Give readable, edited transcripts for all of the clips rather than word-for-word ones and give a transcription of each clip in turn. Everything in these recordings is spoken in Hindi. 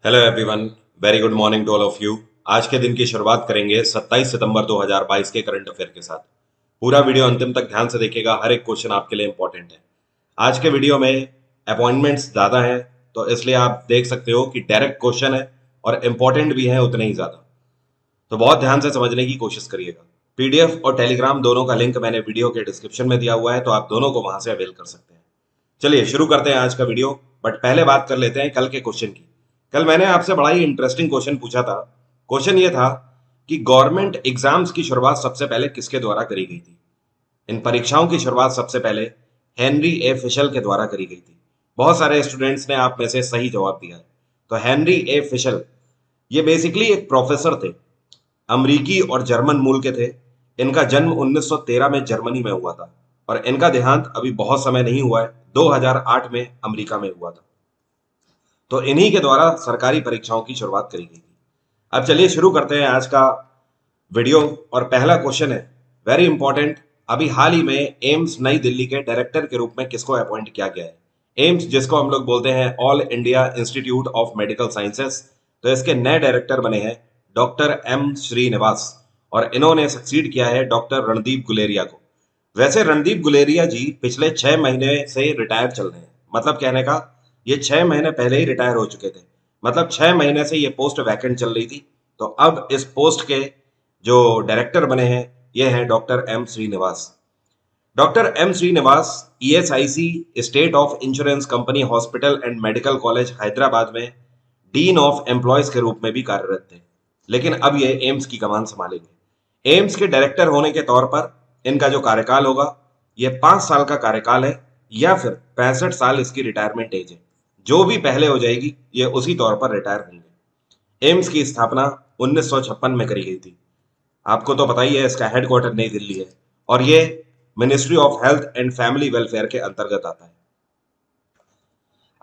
Hello everyone, very good morning to all of you. आज के दिन की शुरुआत करेंगे 27 सितंबर 2022 के करंट अफेयर के साथ। पूरा वीडियो अंतिम तक ध्यान से देखिएगा, हर एक क्वेश्चन आपके लिए इंपॉर्टेंट है। आज के वीडियो में अपॉइंटमेंट्स ज़्यादा हैं, तो इसलिए आप देख सकते हो कि डायरेक्ट क्वेश्चन है और इंपॉर्टेंट भी हैं उतने ही ज़्यादा। तो बहुत ध्यान से समझने की कोशिश करिएगा। पीडीएफ और टेलीग्राम दोनों का लिंक मैंने वीडियो के डिस्क्रिप्शन में दिया हुआ है, तो आप दोनों को वहां से अवेल कर सकते हैं। चलिए शुरू करते हैं आज का वीडियो। बट पहले बात कर लेते हैं कल के क्वेश्चन की। कल मैंने आपसे बड़ा ही इंटरेस्टिंग क्वेश्चन पूछा था। क्वेश्चन ये था कि गवर्नमेंट एग्जाम्स की शुरुआत सबसे पहले किसके द्वारा करी गई थी। इन परीक्षाओं की शुरुआत सबसे पहले हेनरी ए फिशल के द्वारा करी गई थी। बहुत सारे स्टूडेंट्स ने आप में से सही जवाब दिया है। तो हेनरी ए फिशल ये बेसिकली एक प्रोफेसर थे, अमरीकी और जर्मन मूल के थे। इनका जन्म 1913 में जर्मनी में हुआ था और इनका देहांत अभी बहुत समय नहीं हुआ है, 2008 में अमेरिका में हुआ था। तो इन्हीं के द्वारा सरकारी परीक्षाओं की शुरुआत करी गई थी। अब चलिए शुरू करते हैं आज का वीडियो। और पहला क्वेश्चन है वेरी इंपॉर्टेंट। अभी हाल ही में एम्स नई दिल्ली के डायरेक्टर के रूप में किसको अपॉइंट किया गया है। एम्स जिसको हम लोग बोलते हैं all India institute of medical sciences, तो इसके नए डायरेक्टर बने हैं डॉक्टर एम श्रीनिवास। और इन्होंने सक्सीड किया है डॉक्टर रणदीप गुलेरिया को। वैसे रणदीप गुलेरिया जी पिछले 6 महीने से रिटायर चल रहे हैं, मतलब कहने का ये 6 महीने पहले ही रिटायर हो चुके थे। मतलब 6 महीने से ये पोस्ट वैकेंट चल रही थी। तो अब इस पोस्ट के जो डायरेक्टर बने हैं ये हैं doctor M Srinivas. Doctor M Srinivas ESIC state of insurance company hospital and medical college Hyderabad में डीन ऑफ एम्प्लॉयज के रूप में भी कार्यरत थे, लेकिन अब ये एम्स की कमान संभालेंगे। एम्स के डायरेक्टर होने के तौर पर इनका जो कार्यकाल होगा ये 5 साल का कार्यकाल है, या फिर 65 साल इसकी रिटायरमेंट एज है। जो भी पहले हो जाएगी ये उसी तौर पर रिटायर होंगे। एम्स की स्थापना 1956 में करी गई थी। आपको तो पता ही है इसका हेडक्वार्टर नई दिल्ली है और ये ministry of health and family welfare के अंतर्गत आता है।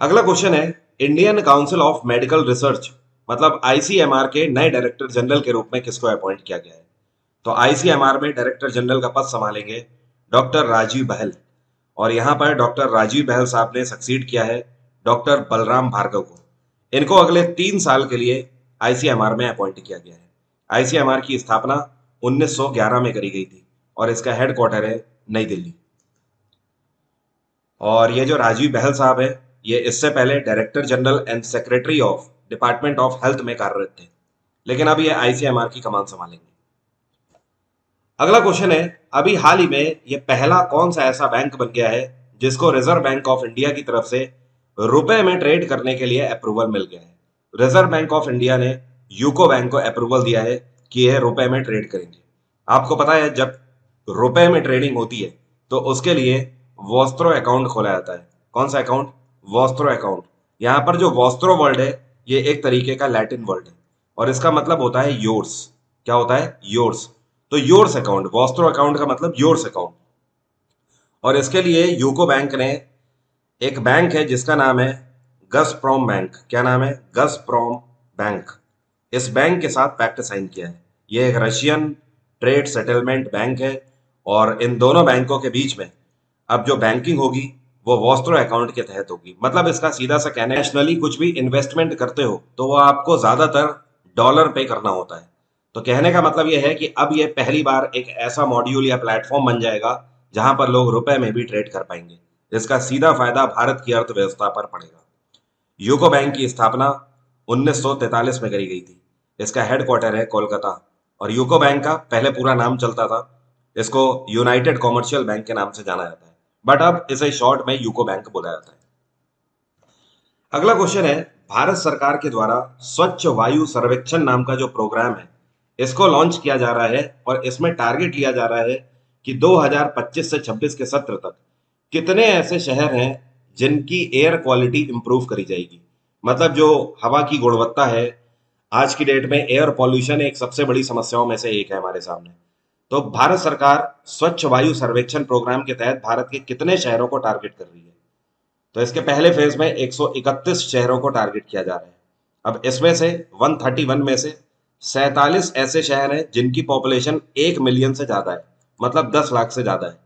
अगला क्वेश्चन है Indian council of medical research मतलब आईसीएमआर के नए डायरेक्टर जनरल के रूप में किसको अपॉइंट किया गया है। तो आईसीएमआर में डायरेक्टर जनरल का पद संभालेंगे डॉक्टर राजीव बहल। और यहां पर डॉक्टर राजीव बहल साहब ने सक्सीड किया है डॉक्टर बलराम भार्गव को। इनको अगले 3 साल के लिए आईसीएमआर में अपॉइंट किया गया है। आईसीएमआर की स्थापना 1911 में करी गई थी और इसका हेडक्वार्टर है नई दिल्ली। और ये जो राजीव बहल साहब है ये इससे पहले director general and secretary of department of health में कार्यरत थे, लेकिन अब ये आईसीएमआर की कमान संभालेंगे। अगला क्वेश्चन है अभी हाल ही में ये पहला कौन सा ऐसा बैंक बन गया है जिसको रिजर्व बैंक ऑफ इंडिया की तरफ से रुपए में ट्रेड करने के लिए अप्रूवल मिल गया है। रिजर्व बैंक ऑफ इंडिया ने यूको बैंक को अप्रूवल दिया है कि यह रुपए में ट्रेड करेंगे। आपको पता है जब रुपए में ट्रेडिंग होती है तो उसके लिए वॉस्त्रो अकाउंट खोला जाता है। कौन सा अकाउंट? Vostro account. यहाँ पर जो वॉस्त्रो वर्ड है ये एक तरीके का लैटिन वर्ड है और इसका मतलब होता है योर्स। क्या होता है? योर्स। तो योर्स अकाउंट, वॉस्त्रो अकाउंट का मतलब योर्स अकाउंट। और इसके लिए यूको बैंक ने एक बैंक है जिसका नाम है गजप्रॉम बैंक। क्या नाम है? गजप्रॉम बैंक। इस बैंक के साथ पैक्ट साइन किया है। ये एक रशियन ट्रेड सेटलमेंट बैंक है और इन दोनों बैंकों के बीच में अब जो बैंकिंग होगी वो वॉस्त्रो अकाउंट के तहत होगी। मतलब इसका सीधा सा कहना है नेशनली कुछ भी इन्वेस्टमेंट करते हो तो वो आपको ज्यादातर डॉलर पे करना होता है। तो कहने का मतलब ये है कि अब ये पहली बार एक ऐसा मॉड्यूल या प्लेटफॉर्म बन जाएगा जहां पर लोग रुपए में भी ट्रेड कर पाएंगे। इसका सीधा फायदा भारत की अर्थव्यवस्था पर पड़ेगा। यूको बैंक की स्थापना 1943 में करी गई थी। इसका हेडक्वार्टर है कोलकाता। और यूको बैंक का पहले पूरा नाम चलता था, इसको यूनाइटेड कॉमर्शियल बैंक के नाम से जाना जाता है, बट अब इसे शॉर्ट में यूको बैंक बोला जाता है। अगला क्वेश्चन है भारत सरकार के द्वारा स्वच्छ वायु सर्वेक्षण नाम का जो प्रोग्राम है इसको लॉन्च किया जा रहा है और इसमें टारगेट लिया जा रहा है कि 2025 से 26 के सत्र तक कितने ऐसे शहर हैं जिनकी एयर क्वालिटी इंप्रूव करी जाएगी। मतलब जो हवा की गुणवत्ता है, आज की डेट में एयर पॉल्यूशन एक सबसे बड़ी समस्याओं में से एक है हमारे सामने। तो भारत सरकार स्वच्छ वायु सर्वेक्षण प्रोग्राम के तहत भारत के कितने शहरों को टारगेट कर रही है। तो इसके पहले फेज में 131 शहरों को टारगेट किया जा रहा है। अब इसमें से 131 में से 47 ऐसे शहर हैं जिनकी पॉपुलेशन 1 मिलियन से ज्यादा है, मतलब 10 लाख से ज्यादा है।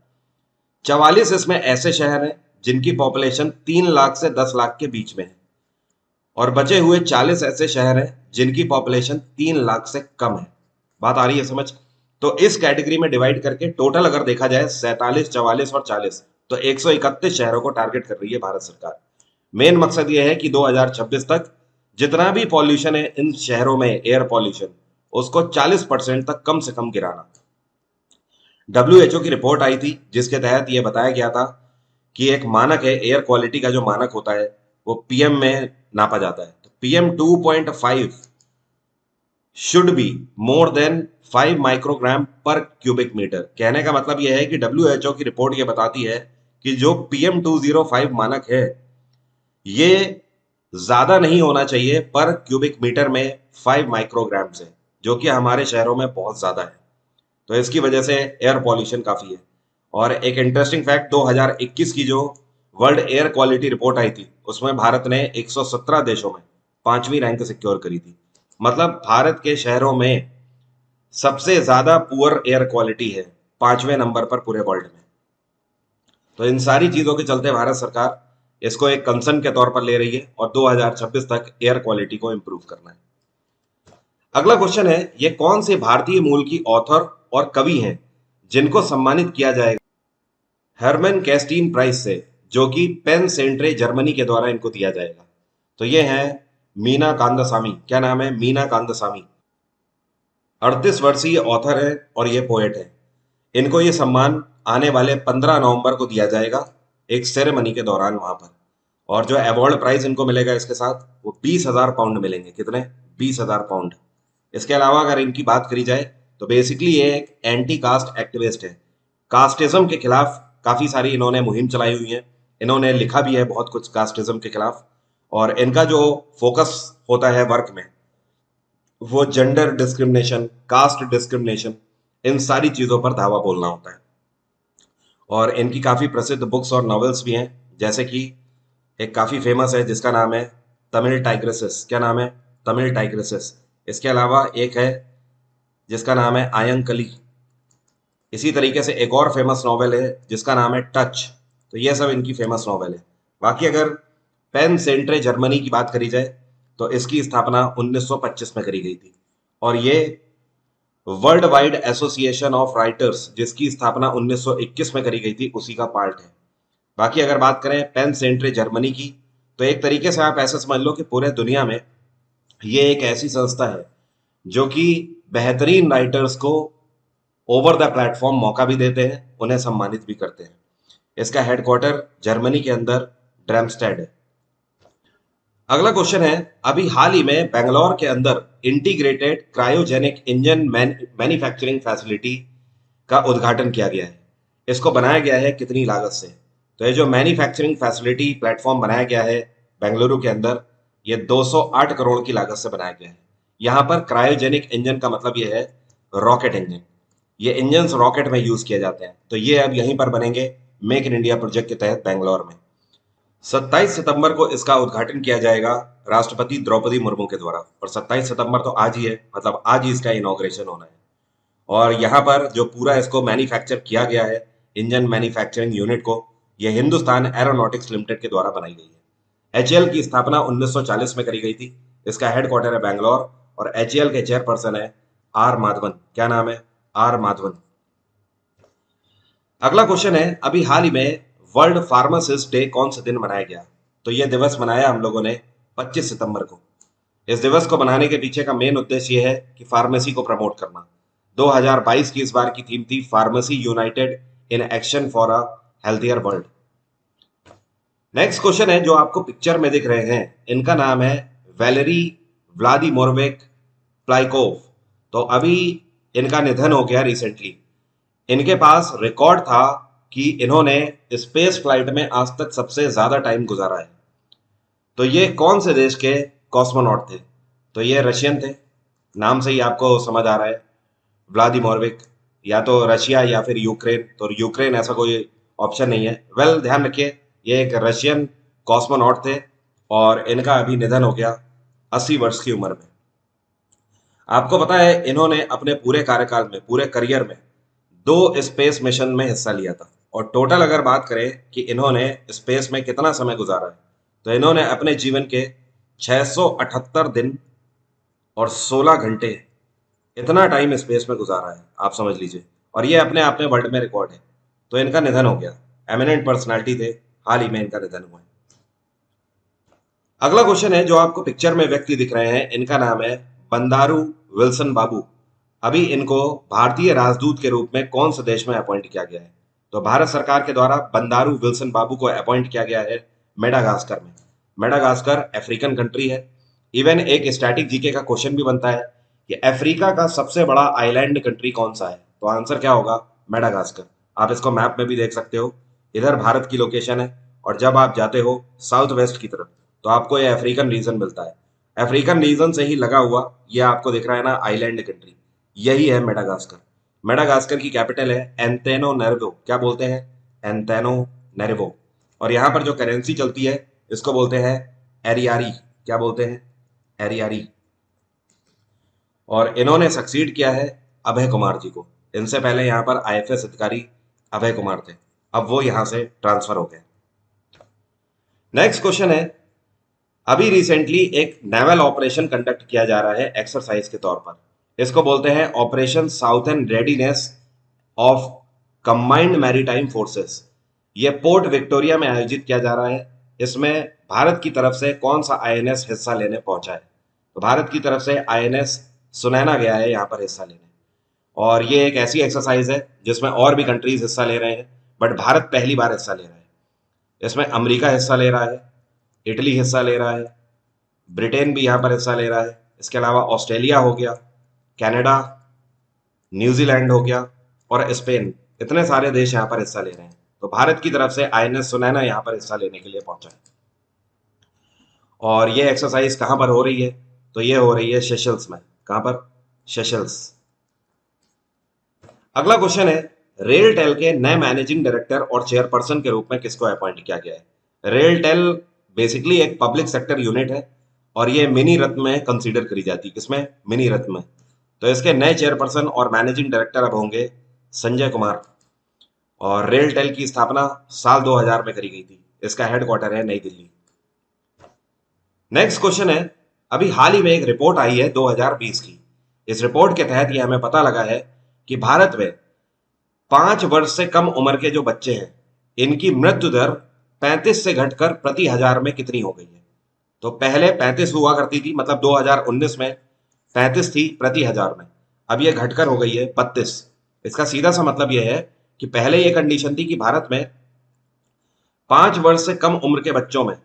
44 इसमें ऐसे शहर हैं जिनकी पॉपुलेशन 3 लाख से 10 लाख के बीच में है। और बचे हुए 40 ऐसे शहर हैं जिनकी पॉपुलेशन 3 लाख से कम है। बात आ रही है समझ? तो इस कैटेगरी में डिवाइड करके टोटल अगर देखा जाए 47, 44 और 40, तो 131 शहरों को टारगेट कर रही है भारत सरकार। मेन मकसद यह है कि 2026 तक जितना भी पॉल्यूशन है इन शहरों में, एयर पॉल्यूशन, उसको 40% तक कम से कम गिराना। डब्ल्यूएचओ की रिपोर्ट आई थी जिसके तहत यह बताया गया था कि एक मानक है, एयर क्वालिटी का जो मानक होता है वो पीएम में नापा जाता है। तो PM 2.5 should be more than 5 microgram पर क्यूबिक मीटर। कहने का मतलब यह है कि डब्ल्यूएचओ की रिपोर्ट यह बताती है कि जो पीएम 205 मानक है ये ज्यादा नहीं होना चाहिए पर क्यूबिक मीटर में 5 माइक्रोग्राम से, जो कि हमारे शहरों में बहुत ज्यादा है। तो इसकी वजह से एयर पॉल्यूशन काफी है। और एक इंटरेस्टिंग फैक्ट, 2021 की जो वर्ल्ड एयर क्वालिटी रिपोर्ट आई थी उसमें भारत ने 117 देशों में 5वीं रैंक सिक्योर करी थी। मतलब भारत के शहरों में सबसे ज्यादा पुअर एयर क्वालिटी है, 5वें नंबर पर पूरे वर्ल्ड में। तो इन सारी चीजों के चलते भारत सरकार इसको एक कंसर्न के तौर पर ले रही है और 2026 तक एयर क्वालिटी को इंप्रूव करना है। अगला क्वेश्चन है, ये कौन से भारतीय मूल की ऑथर और कवि हैं जिनको सम्मानित किया जाएगा हरमन कैस्टीन प्राइज से, जो कि पेन सेंट्रे जर्मनी के द्वारा इनको दिया जाएगा? तो ये हैं मीना कांदासामी। क्या नाम है? मीना कांदासामी। 38 वर्षीय ऑथर है और ये पोएट है। इनको ये सम्मान आने वाले 15 नवंबर को दिया जाएगा एक सेरेमनी के दौरान वहां पर। और जो अवार्ड प्राइज इनको मिलेगा इसके साथ वो 20,000 पाउंड मिलेंगे। कितने? 20,000 पाउंड। इसके अलावा अगर इनकी बात करी जाए तो बेसिकली ये एक एंटी कास्ट एक्टिविस्ट है। कास्टिज्म के खिलाफ काफी सारी इन्होंने मुहिम चलाई हुई है, इन्होंने लिखा भी है बहुत कुछ कास्टिज्म के खिलाफ। और इनका जो फोकस होता है वर्क में वो जेंडर डिस्क्रिमिनेशन, कास्ट डिस्क्रिमिनेशन, इन सारी चीजों पर धावा बोलना होता है। और इनकी काफी प्रसिद्ध बुक्स और नॉवेल्स भी हैं, जैसे कि एक काफी फेमस है जिसका नाम है तमिल टाइग्रेसिस। क्या नाम है? तमिल टाइग्रेसिस। इसके अलावा एक है जिसका नाम है आयंकली। इसी तरीके से एक और फेमस नॉवेल है जिसका नाम है टच। तो ये सब इनकी फेमस नॉवेल है। बाकी अगर पेन सेंट्रे जर्मनी की बात करी जाए तो इसकी स्थापना 1925 में करी गई थी। और ये world wide association of writers जिसकी स्थापना 1921 में करी गई थी उसी का पार्ट है। बाकी अगर बात करें पेन सेंट्रे जर्मनी की, तो एक तरीके से आप ऐसे समझ लो कि पूरे दुनिया में ये एक ऐसी संस्था है जो कि बेहतरीन राइटर्स को ओवर द प्लेटफॉर्म मौका भी देते हैं, उन्हें सम्मानित भी करते हैं। इसका हेडक्वार्टर जर्मनी के अंदर ड्रेम्स्टेड है। अगला क्वेश्चन है, अभी हाल ही में बेंगलोर के अंदर integrated cryogenic engine manufacturing facility का उद्घाटन किया गया है। इसको बनाया गया है कितनी लागत से? तो ये जो मैन्युफैक्चरिंग फैसिलिटी प्लेटफॉर्म बनाया गया है बेंगलुरु के अंदर, ये 208 करोड़ की लागत से बनाया गया है। यहाँ पर क्रायोजेनिक इंजन का मतलब ये है रॉकेट इंजन। ये इंजन रॉकेट में यूज किए जाते हैं। तो ये अब यहीं पर बनेंगे मेक इन इंडिया प्रोजेक्ट के तहत बेंगलोर में। 27 सितंबर को इसका उद्घाटन किया जाएगा राष्ट्रपति द्रौपदी मुर्मू के द्वारा। और 27 सितंबर तो आज ही है, मतलब आज ही इसका इनॉग्रेशन होना है। और यहाँ पर जो पूरा इसको मैन्युफैक्चर किया गया है इंजन मैन्युफैक्चरिंग यूनिट को, ये हिंदुस्तान एरोनॉटिक्स लिमिटेड के द्वारा बनाई गई है। एचएएल की स्थापना 1940 में करी गई थी। इसका हेडक्वार्टर है बैंगलोर और एचएएल के चेयरपर्सन है आर माधवन। क्या नाम है? आर माधवन। अगला क्वेश्चन है, अभी हाल ही में वर्ल्ड फार्मासिस्ट डे कौन से दिन मनाया गया? तो यह दिवस मनाया हम लोगों ने 25 सितंबर को। इस दिवस को बनाने के पीछे का मेन उद्देश्य यह है कि फार्मेसी को प्रमोट करना। 2022 की इस बार की थीम थी pharmacy United in action for a healthier world. Next question है, जो आपको पिक्चर में दिख रहे हैं इनका नाम है वैलेरी व्लादिमीरोविच प्लाइकोव। तो अभी इनका निधन हो गया रिसेंटली। इनके पास रिकॉर्ड था कि इन्होंने स्पेस फ्लाइट में आज तक सबसे ज्यादा टाइम गुजारा है। तो ये कौन से देश के कॉस्मोनॉट थे? तो ये रशियन थे। नाम से ही आपको समझ आ रहा है व्लादिमीरोविच, या तो रशिया या फिर यूक्रेन। तो यूक्रेन ऐसा कोई ऑप्शन नहीं है। वेल, ध्यान रखिए ये एक रशियन कॉस्मोनॉट थे और इनका अभी निधन हो गया 80 वर्ष की उम्र में। आपको पता है इन्होंने अपने पूरे कार्यकाल में, पूरे करियर में 2 स्पेस मिशन में हिस्सा लिया था। और टोटल अगर बात करें कि इन्होंने स्पेस में कितना समय गुजारा है, तो इन्होंने अपने जीवन के 678 दिन और 16 घंटे, इतना टाइम स्पेस में गुजारा है, आप समझ लीजिए। और ये अपने आप में वर्ल्ड में रिकॉर्ड है। तो इनका निधन हो गया। एमिनेंट पर्सनालिटी थे, हाल ही में इनका निधन हुआ है। अगला क्वेश्चन है, जो आपको पिक्चर में व्यक्ति दिख रहे हैं, इनका नाम है बंदारू विल्सन बाबू। अभी इनको भारतीय राजदूत के रूप में कौन से देश में अपॉइंट किया गया है? तो भारत सरकार के द्वारा बंदारू विल्सन बाबू को अपॉइंट किया गया है मेडागास्कर में। मेडागास्कर अफ्रीकन कंट्री है। इवन एक स्टैटिक जीके का क्वेश्चन भी बनता है कि अफ्रीका का सबसे बड़ा आइलैंड कंट्री कौन सा है? तो आंसर क्या होगा? मेडागास्कर। आप इसको मैप में भी देख सकते हो, इधर भारत की लोकेशन है, और जब आप जाते हो साउथ वेस्ट की तरफ तो आपको ये अफ्रीकन रीजन मिलता है। अफ्रीकन रीजन से ही लगा हुआ ये आपको दिख रहा है ना आइलैंड कंट्री, यही है मेडागास्कर। मेडागास्कर की कैपिटल है एंटेनोनेरिवो। क्या बोलते हैं? एंटेनोनेरिवो। और यहाँ पर जो करेंसी चलती है इसको बोलते हैं एरियारी। क्या बोलते हैं? एरियारी। और इन्होंने सक्सीड किया है अभय कुमार जी को। इनसे पहले यहाँ पर आईएफएस अधिकारी अभय कुमार थे, अब वो यहाँ से ट्रांसफर हो गए। नेक्स्ट क्वेश्चन है, अभी रिसेंटली एक नेवल ऑपरेशन कंडक्ट किया जा रहा है एक्सरसाइज के तौर पर। इसको बोलते हैं operation southern readiness of combined maritime forces. ये पोर्ट विक्टोरिया में आयोजित किया जा रहा है। इसमें भारत की तरफ से कौन सा आईएनएस हिस्सा लेने पहुंचा है? तो भारत की तरफ से आईएनएस सुनैना गया है यहाँ पर हिस्सा लेने। और ये एक ऐसी एक्सरसाइज है जिसमें और भी कंट्रीज हिस्सा ले रहे हैं, बट भारत पहली बार हिस्सा ले रहा है। इसमें अमेरिका हिस्सा ले रहा है, इटली हिस्सा ले रहा है, ब्रिटेन भी यहाँ पर हिस्सा ले रहा है। इसके अलावा ऑस्ट्रेलिया हो गया, कनाडा, न्यूजीलैंड हो गया और स्पेन, इतने सारे देश यहाँ पर हिस्सा ले रहे हैं। तो भारत की तरफ से आईएनएस सुनैना यहाँ पर हिस्सा लेने के लिए पहुंचा है। और ये एक्सरसाइज कहाँ पर हो रही है? तो ये हो रही है सेशल्स में। कहाँ पर? सेशल्स। अगला क्वेश्चन है, रेल टेल के नए मैनेजिंग डायरेक्टर और चेयरपर्सन के रूप में किसको अपॉइंट किया गया है? रेल टेल बेसिकली एक पब्लिक सेक्टर यूनिट है और ये मिनी रत्न में कंसीडर करी जाती है। किसमें? मिनी रत्न में। तो इसके नए चेयरपर्सन और मैनेजिंग डायरेक्टर अब होंगे संजय कुमार। और रेल टेल की स्थापना साल 2000 में करी गई थी। इसका हेडक्वार्टर है नई दिल्ली। नेक्स्ट क्वेश्चन है, अभी हाल ही में एक रिपोर्ट आई है 2020 की। इस रिपोर्ट के तहत ये हमें पता लगा है कि भारत में 5 वर्ष से कम उम्र के जो बच्चे हैं, इनकी मृत्यु दर 35 से घटकर प्रति हजार में कितनी हो गई है? तो पहले 35 हुआ करती थी, मतलब 2019 में 35 थी प्रति हजार में, अब ये घटकर हो गई है 32। इसका सीधा सा मतलब यह है कि पहले ये कंडीशन थी कि भारत में 5 वर्ष से कम उम्र के बच्चों में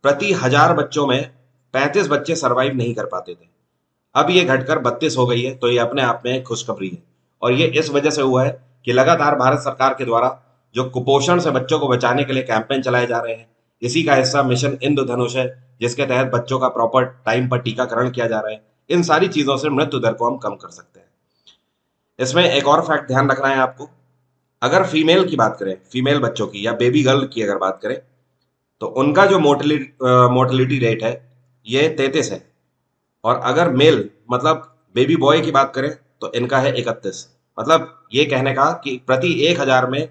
प्रति हजार बच्चों में 35 बच्चे सरवाइव नहीं कर पाते थे। अब ये घटकर 32 हो गई है। तो ये अपने आप में एक खुशखबरी है। और ये इस वजह से हुआ है कि लगातार भारत सरकार के द्वारा जो कुपोषण से बच्चों को बचाने के लिए कैंपेन चलाए जा रहे हैं, इसी का हिस्सा मिशन इंद्रधनुष है, जिसके तहत बच्चों का प्रॉपर टाइम पर टीकाकरण किया जा रहा है। इन सारी चीजों से मृत्यु दर को हम कम कर सकते हैं। इसमें एक और फैक्ट ध्यान रखना है आपको, अगर फीमेल की बात करें, फीमेल बच्चों की या बेबी गर्ल की अगर बात करें, तो उनका जो मोर्टेलिटी रेट है ये 33 है। और अगर मेल मतलब बेबी बॉय की बात करें तो इनका है 31। मतलब ये कहने का कि प्रति 1000 में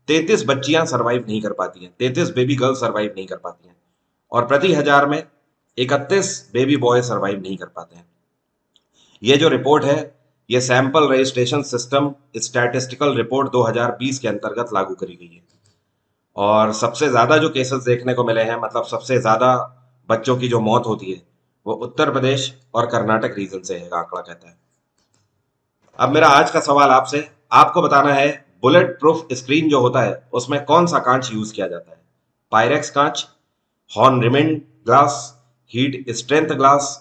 33 बच्चियां सरवाइव नहीं कर पाती हैं, 33 बेबी गर्ल सरवाइव नहीं कर पाती हैं, और प्रति 1000 में 31 बेबी बॉय सरवाइव नहीं कर पाते हैं। ये जो रिपोर्ट है ये sample registration system statistical report 2020 के अंतर्गत लागू करी गई है। और सबसे ज्यादा जो केसेस देखने को मिले हैं, मतलब सबसे ज्यादा बच्चों की जो मौत होती है, वो उत्तर प्रदेश और कर्नाटक रीजन से है, आंकड़ा कहता है। अब मेरा आज का सवाल आपसे, आपको बताना है बुलेट प्रूफ स्क्रीन जो होता है उसमें कौन सा कांच यूज किया जाता है? पायरेक्स कांच, horn remained glass, heat strength glass,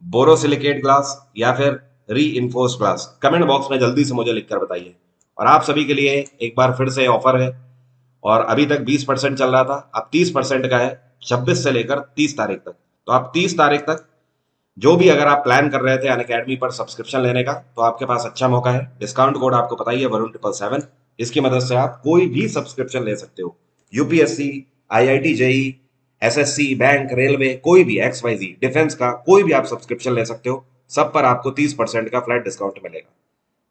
borosilicate glass, या फिर री इन्फोर्स ग्लास? कमेंट बॉक्स में जल्दी से मुझे लिखकर बताइए। और आप सभी के लिए एक बार फिर से ऑफर है, और अभी तक 20% चल रहा था, अब 30% का है 26 से लेकर 30 तारीख तक। तो आप 30 तारीख तक जो भी अगर आप प्लान कर रहे थे अनअकैडमी पर सब्सक्रिप्शन लेने का, तो आपके पास अच्छा मौका है। डिस्काउंट कोड आपको पता ही है, वरुण 777। इसकी मदद से आप कोई भी सब्सक्रिप्शन ले सकते हो, UPSC, IIT, JE, SSC, bank, railway, कोई भी XYZ, डिफेंस का कोई भी आप सब्सक्रिप्शन ले सकते हो। सब पर आपको 30% का फ्लैट डिस्काउंट मिलेगा।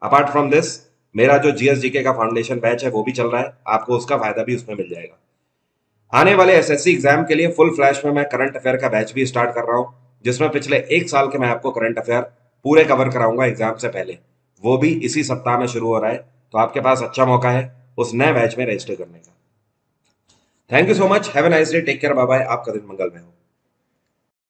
अपार्ट फ्रॉम दिस, मेरा जो जीएसजीके का फाउंडेशन बैच है वो भी चल रहा है, आपको उसका फायदा भी उसमें मिल जाएगा। आने वाले एसएससी एग्जाम के लिए फुल फ्लैश में मैं करंट अफेयर का बैच भी स्टार्ट कर रहा हूं, जिसमें पिछले 1 साल के मैं आपको करंट अफेयर पूरे कवर कराऊंगा एग्जाम से पहले। वो भी इसी सप्ताह में शुरू हो रहा है, तो आपके पास अच्छा मौका है उस नए बैच में रजिस्टर करने का। Thank you so much, have a nice day, take care, bye bye, आपका दिन मंगलमय हो।